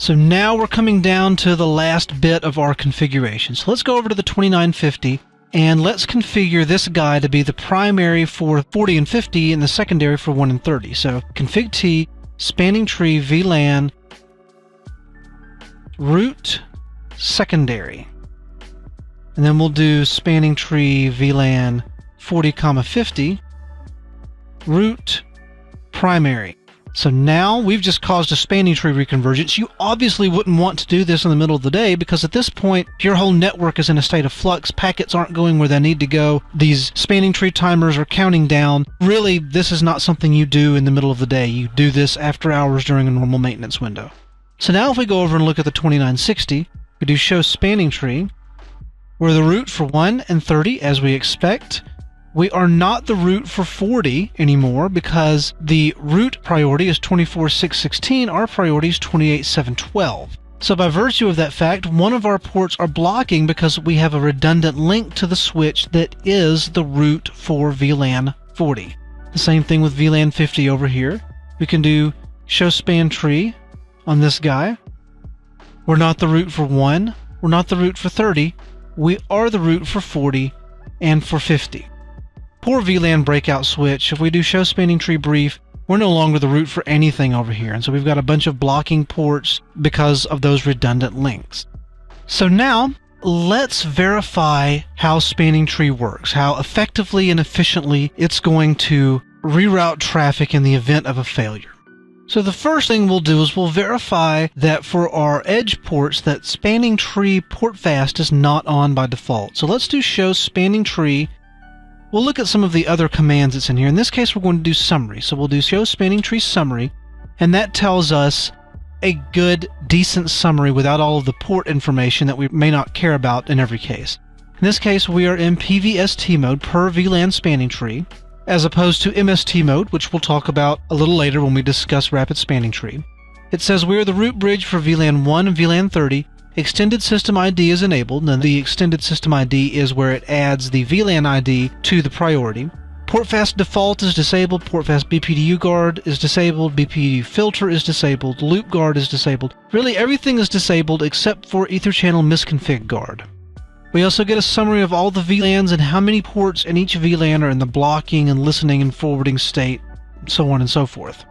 So now we're coming down to the last bit of our configuration. So let's go over to the 2950 and let's configure this guy to be the primary for 40 and 50 and the secondary for 1 and 30. So config T, spanning tree, VLAN, root, secondary. And then we'll do spanning tree, VLAN, 40, 50, root, primary. So now we've just caused a spanning tree reconvergence. You obviously wouldn't want to do this in the middle of the day because at this point, your whole network is in a state of flux. Packets aren't going where they need to go. These spanning tree timers are counting down. Really, this is not something you do in the middle of the day. You do this after hours during a normal maintenance window. So now if we go over and look at the 2960, we do show spanning tree. We're the root for 1 and 30 as we expect. We are not the root for 40 anymore because the root priority is 24.616, our priority is 28.712. So by virtue of that fact, one of our ports are blocking because we have a redundant link to the switch that is the root for VLAN 40. The same thing with VLAN 50 over here. We can do show span tree on this guy. We're not the root for 1, we're not the root for 30, we are the root for 40 and for 50. Poor VLAN breakout switch. If we do show spanning tree brief, we're no longer the root for anything over here. And so we've got a bunch of blocking ports because of those redundant links. So now let's verify how spanning tree works, how effectively and efficiently it's going to reroute traffic in the event of a failure. So the first thing we'll do is we'll verify that for our edge ports that spanning tree port fast is not on by default. So let's do show spanning tree. We'll look at some of the other commands that's in here. In this case, we're going to do summary. So we'll do show spanning tree summary, and that tells us a good, decent summary without all of the port information that we may not care about in every case. In this case, we are in PVST mode per VLAN spanning tree, as opposed to MST mode, which we'll talk about a little later when we discuss rapid spanning tree. It says we are the root bridge for VLAN 1 and VLAN 30. Extended System ID is enabled, and the Extended System ID is where it adds the VLAN ID to the priority. Portfast Default is disabled, Portfast BPDU Guard is disabled, BPDU Filter is disabled, Loop Guard is disabled. Really everything is disabled except for Ether Channel Misconfig Guard. We also get a summary of all the VLANs and how many ports in each VLAN are in the blocking and listening and forwarding state, so on and so forth.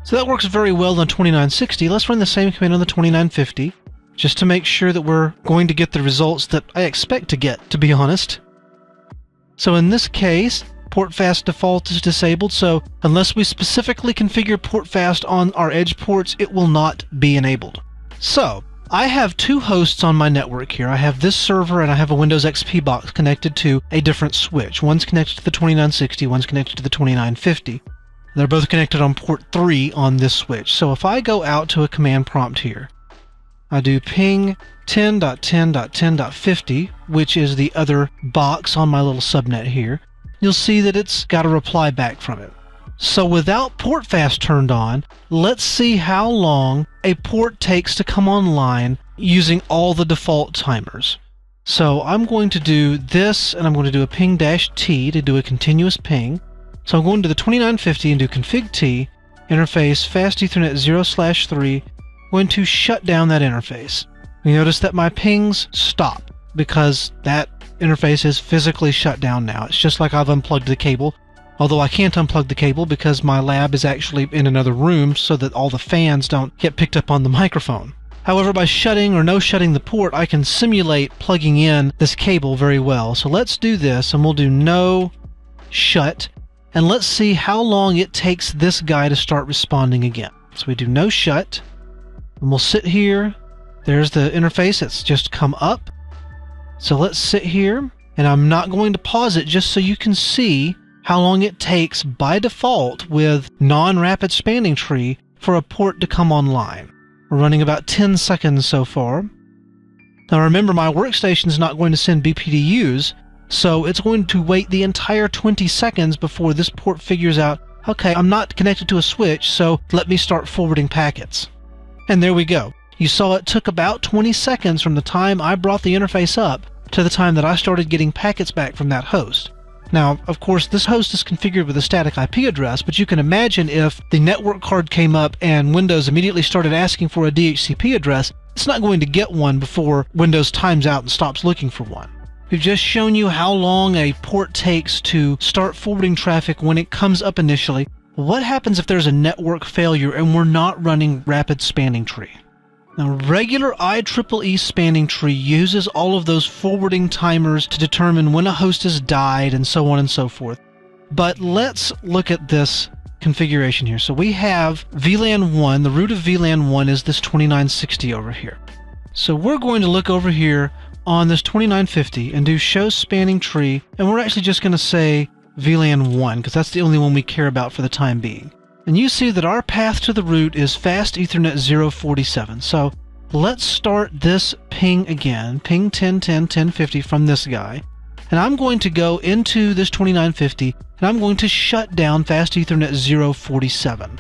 So that works very well on 2960. Let's run the same command on the 2950. Just to make sure that we're going to get the results that I expect to get, to be honest. So in this case, Portfast Default is disabled, so unless we specifically configure Portfast on our edge ports, it will not be enabled. So, I have two hosts on my network here. I have this server and I have a Windows XP box connected to a different switch. One's connected to the 2960, one's connected to the 2950. They're both connected on port 3 on this switch. So if I go out to a command prompt here, I do ping 10.10.10.50, which is the other box on my little subnet here. You'll see that it's got a reply back from it. So without Portfast turned on, let's see how long a port takes to come online using all the default timers. So I'm going to do this, and I'm going to do a ping-t to do a continuous ping. So I'm going to the 2950 and do config T, interface fast Ethernet 0/3, going to shut down that interface. You notice that my pings stop because that interface is physically shut down now. It's just like I've unplugged the cable, although I can't unplug the cable because my lab is actually in another room so that all the fans don't get picked up on the microphone. However, by shutting or no shutting the port, I can simulate plugging in this cable very well. So let's do this, and we'll do no shut, and let's see how long it takes this guy to start responding again. So we do no shut, and we'll sit here. There's the interface that's just come up. So let's sit here, and I'm not going to pause it just so you can see how long it takes by default with non-rapid spanning tree for a port to come online. We're running about 10 seconds so far. Now remember, my workstation is not going to send BPDUs, so it's going to wait the entire 20 seconds before this port figures out, okay, I'm not connected to a switch, so let me start forwarding packets. And there we go. You saw it took about 20 seconds from the time I brought the interface up to the time that I started getting packets back from that host. Now, of course, this host is configured with a static IP address, but you can imagine if the network card came up and Windows immediately started asking for a DHCP address, it's not going to get one before Windows times out and stops looking for one. We've just shown you how long a port takes to start forwarding traffic when it comes up initially. What happens if there's a network failure and we're not running rapid spanning tree? Now, regular IEEE spanning tree uses all of those forwarding timers to determine when a host has died and so on and so forth. But let's look at this configuration here. So we have VLAN 1, the root of VLAN 1 is this 2960 over here. So we're going to look over here on this 2950 and do show spanning tree, and we're actually just going to say VLAN 1 because that's the only one we care about for the time being. And you see that our path to the root is fast Ethernet 047. So let's start this ping again, ping 1010.1050 from this guy. And I'm going to go into this 2950 and I'm going to shut down fast Ethernet 047.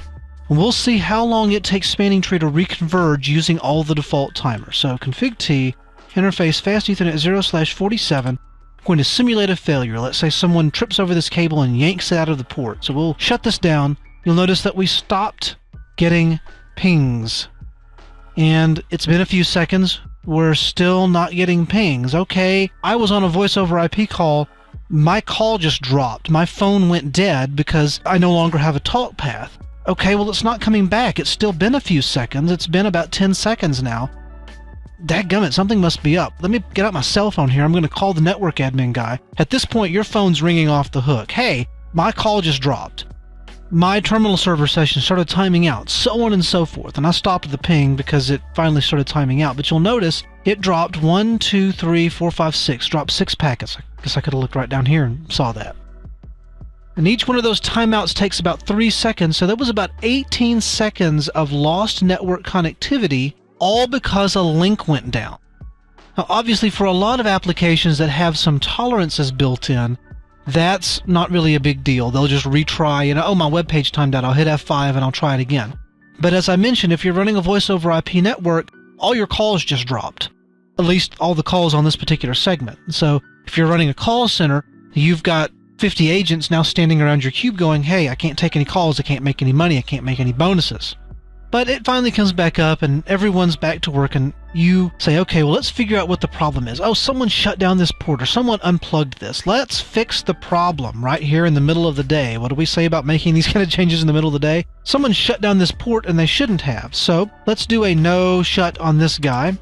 And we'll see how long it takes spanning tree to reconverge using all the default timers. So config T, interface fast Ethernet 0/47. I'm going to simulate a failure. Let's say someone trips over this cable and yanks it out of the port. So we'll shut this down. You'll notice that we stopped getting pings. And it's been a few seconds. We're still not getting pings. Okay, I was on a voice over IP call. My call just dropped. My phone went dead because I no longer have a talk path. Okay, well, it's not coming back. It's still been a few seconds. It's been about 10 seconds now. Dadgummit, something must be up. Let me get out my cell phone here. I'm going to call the network admin guy. At this point, your phone's ringing off the hook. Hey, my call just dropped. My terminal server session started timing out, so on and so forth. And I stopped the ping because it finally started timing out. But you'll notice it dropped 1, 2, 3, 4, 5, 6. Dropped 6 packets. I guess I could have looked right down here and saw that. And each one of those timeouts takes about 3 seconds. So that was about 18 seconds of lost network connectivity, all because a link went down. Now, obviously, for a lot of applications that have some tolerances built in, that's not really a big deal. They'll just retry, oh, my web page timed out. I'll hit F5 and I'll try it again. But as I mentioned, if you're running a voice over IP network, all your calls just dropped. At least all the calls on this particular segment. So if you're running a call center, you've got 50 agents now standing around your cube going, hey, I can't take any calls, I can't make any money, I can't make any bonuses. But it finally comes back up and everyone's back to work and you say, okay, well, let's figure out what the problem is. Oh, someone shut down this port or someone unplugged this. Let's fix the problem right here in the middle of the day. What do we say about making these kind of changes in the middle of the day? Someone shut down this port and they shouldn't have. So let's do a no shut on this guy.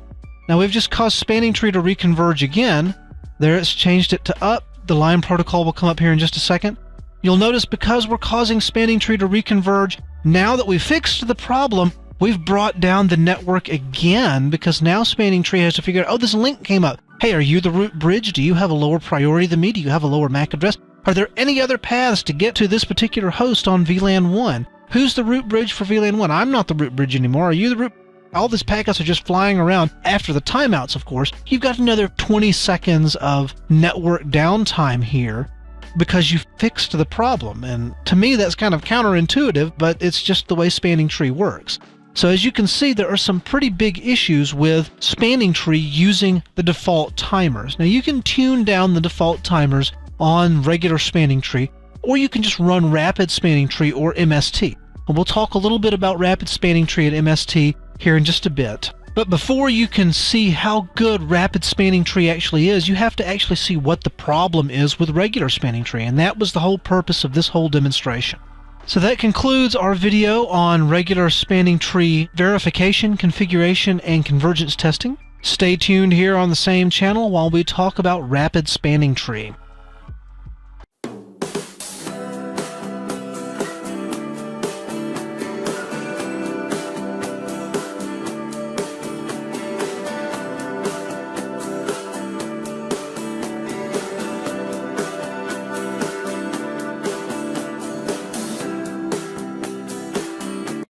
Now we've just caused spanning tree to reconverge again. There, it's changed it to up. The line protocol will come up here in just a second. You'll notice because we're causing spanning tree to reconverge, now that we've fixed the problem, we've brought down the network again because now spanning tree has to figure out, oh, this link came up. Hey, are you the root bridge? Do you have a lower priority than me? Do you have a lower MAC address? Are there any other paths to get to this particular host on VLAN 1? Who's the root bridge for VLAN 1? I'm not the root bridge anymore. Are you the root? All these packets are just flying around after the timeouts, of course. You've got another 20 seconds of network downtime here because you fixed the problem. And to me, that's kind of counterintuitive, but it's just the way spanning tree works. So as you can see, there are some pretty big issues with spanning tree using the default timers. Now you can tune down the default timers on regular spanning tree, or you can just run rapid spanning tree or MST. And we'll talk a little bit about rapid spanning tree and MST here in just a bit. But before you can see how good rapid spanning tree actually is, you have to actually see what the problem is with regular spanning tree, and that was the whole purpose of this whole demonstration. So that concludes our video on regular spanning tree verification, configuration, and convergence testing. Stay tuned here on the same channel while we talk about rapid spanning tree.